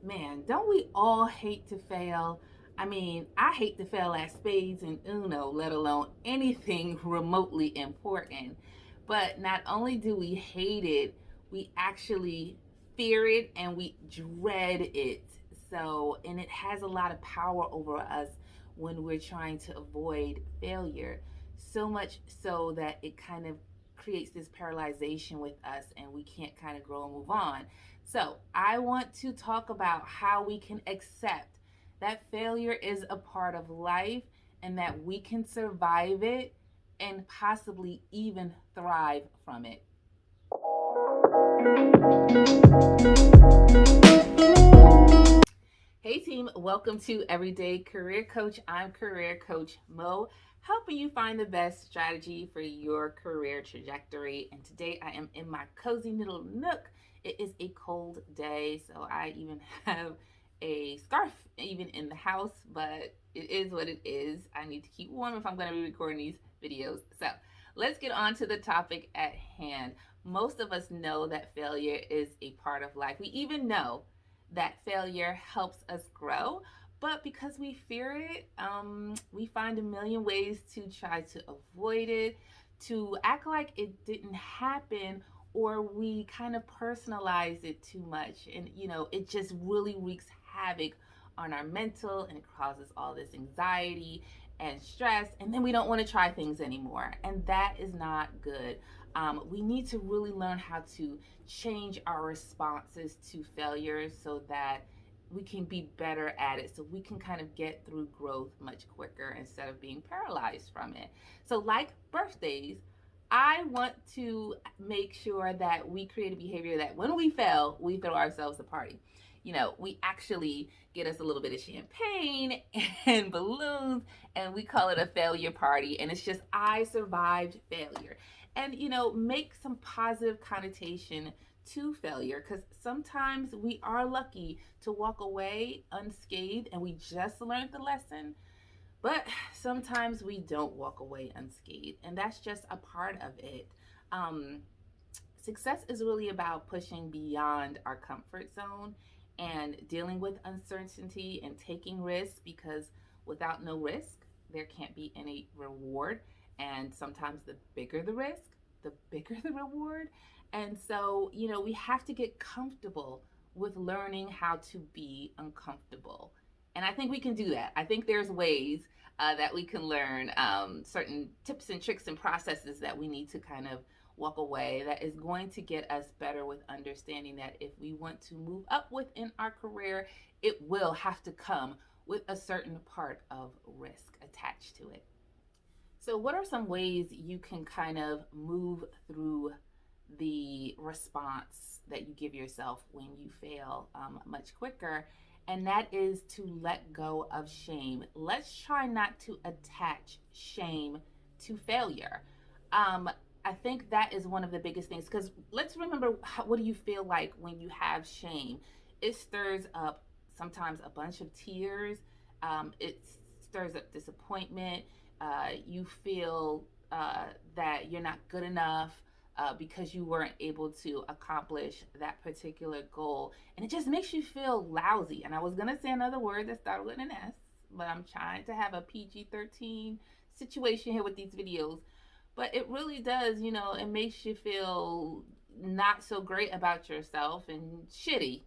Man, don't we all hate to fail? I mean, I hate to fail at spades and Uno, let alone anything remotely important. But not only do we hate it, we actually fear it and we dread it. So, and it has a lot of power over us when we're trying to avoid failure. So much so that it kind of creates this paralyzation with us and we can't kind of grow and move on. So, I want to talk about how we can accept that failure is a part of life and that we can survive it and possibly even thrive from it. Hey team, welcome to Everyday Career Coach. I'm Career Coach Mo, helping you find the best strategy for your career trajectory. And today I am in my cozy little nook. It is a cold day, so I even have a scarf even in the house, but it is what it is. I need to keep warm if I'm going to be recording these videos. So let's get on to the topic at hand. Most of us know that failure is a part of life. We even know that failure helps us grow. But because we fear it, we find a million ways to try to avoid it, to act like it didn't happen, or we kind of personalize it too much. And, it just really wreaks havoc on our mental and it causes all this anxiety and stress. And then we don't want to try things anymore. And that is not good. We need to really learn how to change our responses to failures so that we can be better at it, so we can kind of get through growth much quicker instead of being paralyzed from it. So, like birthdays, I want to make sure that we create a behavior that when we fail, we throw ourselves a party. We actually get us a little bit of champagne and balloons, and we call it a failure party. And it's just, I survived failure. And, make some positive connotation to failure because sometimes we are lucky to walk away unscathed and we just learned the lesson, but sometimes we don't walk away unscathed, and that's just a part of it. um, Success is really about pushing beyond our comfort zone and dealing with uncertainty and taking risks, because without no risk there can't be any reward, and sometimes the bigger the risk, the bigger the reward. And so, we have to get comfortable with learning how to be uncomfortable. And I think we can do that. I think there's ways that we can learn certain tips and tricks and processes that we need to kind of walk away, that is going to get us better with understanding that if we want to move up within our career, it will have to come with a certain part of risk attached to it. So, what are some ways you can kind of move through the response that you give yourself when you fail much quicker? And that is to let go of shame. Let's try not to attach shame to failure. Um, I think that is one of the biggest things, because let's remember, what do you feel like when you have shame? It stirs up sometimes a bunch of tears, it stirs up disappointment. You feel that you're not good enough because you weren't able to accomplish that particular goal. And it just makes you feel lousy. And I was going to say another word that started with an S, but I'm trying to have a PG-13 situation here with these videos. But it really does, it makes you feel not so great about yourself and shitty.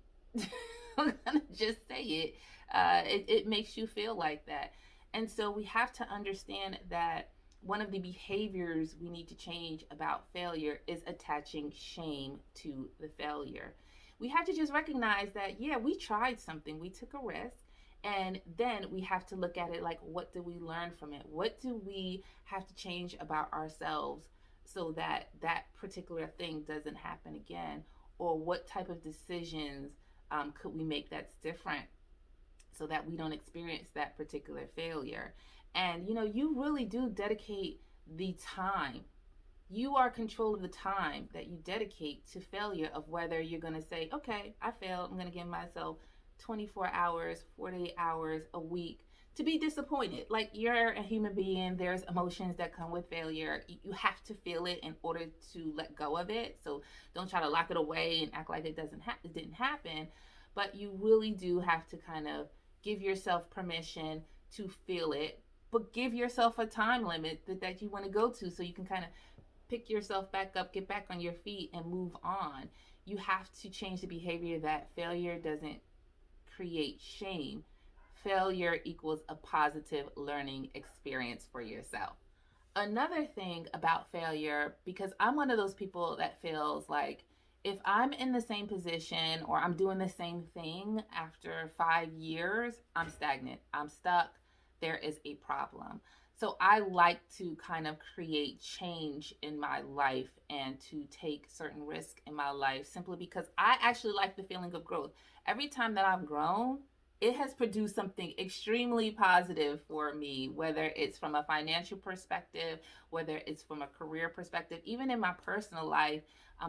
I'm going to just say it. It makes you feel like that. And so we have to understand that one of the behaviors we need to change about failure is attaching shame to the failure. We have to just recognize that, yeah, we tried something, we took a risk, and then we have to look at it like, what do we learn from it? What do we have to change about ourselves so that that particular thing doesn't happen again? Or what type of decisions could we make that's different so that we don't experience that particular failure? And you really do dedicate the time. You are in control of the time that you dedicate to failure, of whether you're going to say, okay, I failed, I'm going to give myself 24 hours, 48 hours, a week to be disappointed. Like, you're a human being, there's emotions that come with failure. You have to feel it in order to let go of it. So don't try to lock it away and act like it didn't happen. but you really do have to kind of give yourself permission to feel it, but give yourself a time limit that you want to go to so you can kind of pick yourself back up, get back on your feet, and move on. You have to change the behavior that failure doesn't create shame. Failure equals a positive learning experience for yourself. Another thing about failure, because I'm one of those people that feels like if I'm in the same position or I'm doing the same thing after 5 years, I'm stagnant, I'm stuck, there is a problem. So I like to kind of create change in my life and to take certain risks in my life simply because I actually like the feeling of growth. Every time that I've grown, it has produced something extremely positive for me, whether it's from a financial perspective, whether it's from a career perspective, even in my personal life,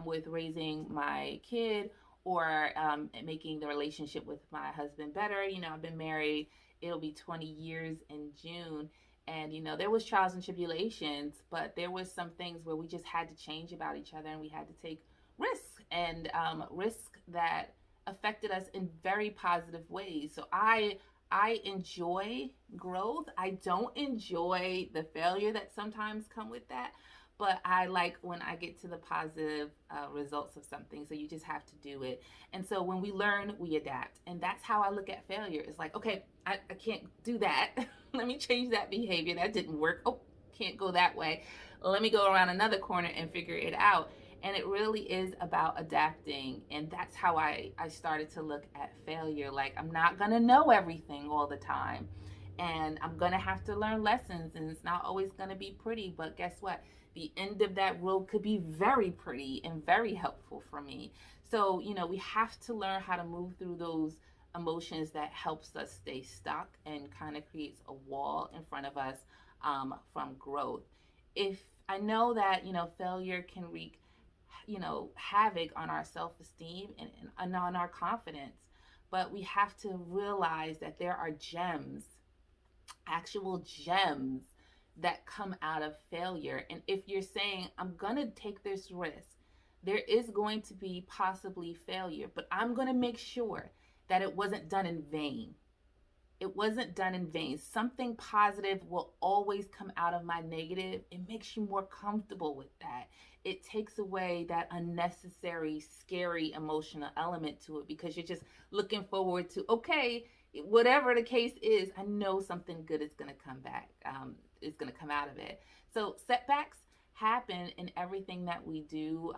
with raising my kid or making the relationship with my husband better. I've been married, it'll be 20 years in June. And there was trials and tribulations, but there was some things where we just had to change about each other, and we had to take risks, and risks that affected us in very positive ways. So I enjoy growth. I don't enjoy the failure that sometimes come with that, but I like when I get to the positive results of something. So you just have to do it. And so when we learn, we adapt. And that's how I look at failure. It's like, okay, I can't do that. Let me change that behavior. That didn't work. Oh, can't go that way. Let me go around another corner and figure it out. And it really is about adapting. And that's how I started to look at failure. Like, I'm not going to know everything all the time. And I'm going to have to learn lessons. And it's not always going to be pretty. But guess what? The end of that road could be very pretty and very helpful for me. So, we have to learn how to move through those emotions that helps us stay stuck and kind of creates a wall in front of us from growth. If I know that, failure can wreak havoc on our self-esteem and on our confidence, but we have to realize that there are gems, actual gems, that come out of failure. And if you're saying, I'm going to take this risk, there is going to be possibly failure, but I'm going to make sure that it wasn't done in vain. It wasn't done in vain. Something positive will always come out of my negative. It makes you more comfortable with that. It takes away that unnecessary, scary emotional element to it because you're just looking forward to, okay, whatever the case is, I know something good is going to come back. Is going to come out of it. So setbacks happen in everything that we do.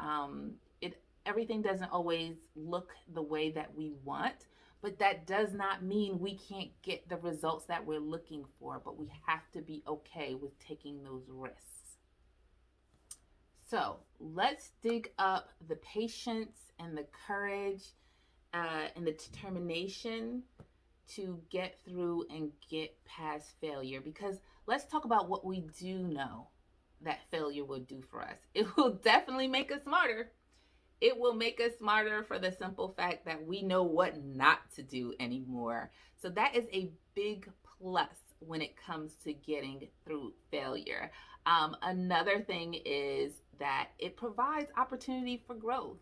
Everything doesn't always look the way that we want, but that does not mean we can't get the results that we're looking for, but we have to be okay with taking those risks. So let's dig up the patience and the courage and the determination to get through and get past failure, because let's talk about what we do know that failure will do for us. It will definitely make us smarter. It will make us smarter for the simple fact that we know what not to do anymore. So that is a big plus when it comes to getting through failure. Another thing is that it provides opportunity for growth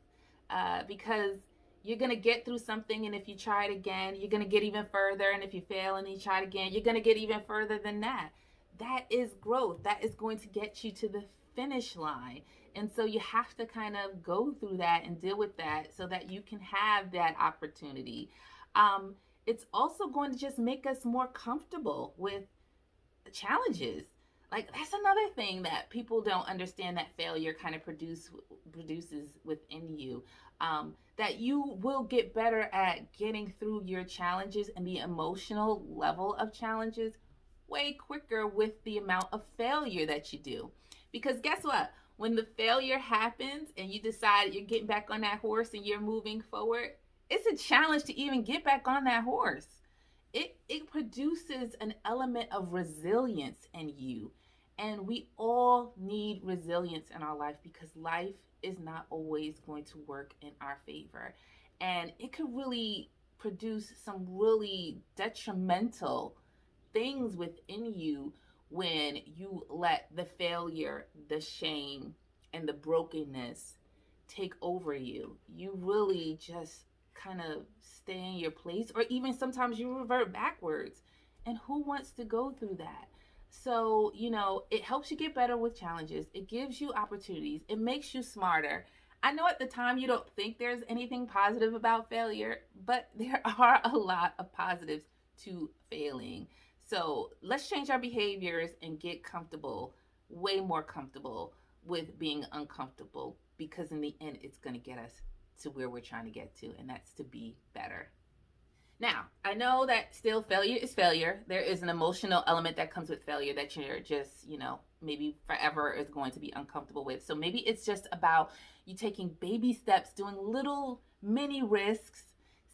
because you're going to get through something, and if you try it again, you're going to get even further. And if you fail and you try it again, you're going to get even further than that. That is growth. That is going to get you to the finish line. And so you have to kind of go through that and deal with that so that you can have that opportunity. It's also going to just make us more comfortable with challenges. Like, that's another thing that people don't understand, that failure kind of produces within you. That you will get better at getting through your challenges and the emotional level of challenges way quicker with the amount of failure that you do. Because guess what? When the failure happens and you decide you're getting back on that horse and you're moving forward, it's a challenge to even get back on that horse. It produces an element of resilience in you. And we all need resilience in our life because life is not always going to work in our favor. And it could really produce some really detrimental things within you when you let the failure, the shame, and the brokenness take over you. You really just kind of stay in your place, or even sometimes you revert backwards. And who wants to go through that? So, it helps you get better with challenges. It gives you opportunities. It makes you smarter. I know at the time you don't think there's anything positive about failure, but there are a lot of positives to failing. So let's change our behaviors and get comfortable, way more comfortable with being uncomfortable, because in the end, it's going to get us to where we're trying to get to, and that's to be better. Now, I know that still failure is failure. There is an emotional element that comes with failure that you're just, maybe forever is going to be uncomfortable with. So maybe it's just about you taking baby steps, doing little mini risks,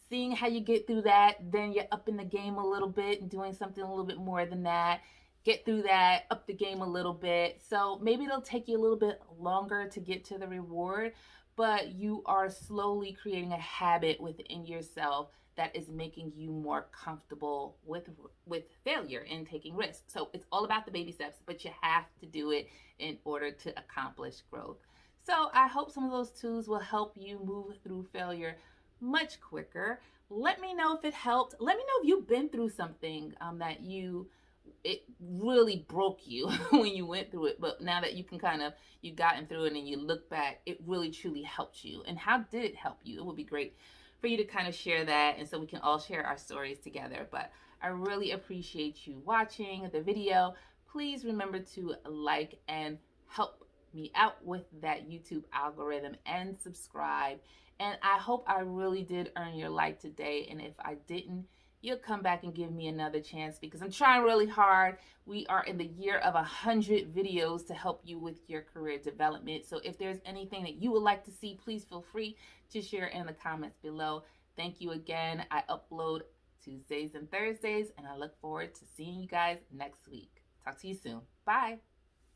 seeing how you get through that. Then you're up in the game a little bit and doing something a little bit more than that. Get through that, up the game a little bit. So maybe it'll take you a little bit longer to get to the reward, but you are slowly creating a habit within yourself that is making you more comfortable with failure and taking risks. So it's all about the baby steps, but you have to do it in order to accomplish growth. So I hope some of those tools will help you move through failure much quicker. Let me know if it helped. Let me know if you've been through something that it really broke you when you went through it, but now that you can you've gotten through it and you look back, it really truly helped you. And how did it help you? It would be great for you to kind of share that, and so we can all share our stories together. But I really appreciate you watching the video. Please remember to like and help me out with that YouTube algorithm, and subscribe. And I hope I really did earn your like today. And if I didn't, you'll come back and give me another chance, because I'm trying really hard. We are in the year of 100 videos to help you with your career development. So if there's anything that you would like to see, please feel free to share in the comments below. Thank you again. I upload Tuesdays and Thursdays, and I look forward to seeing you guys next week. Talk to you soon. Bye.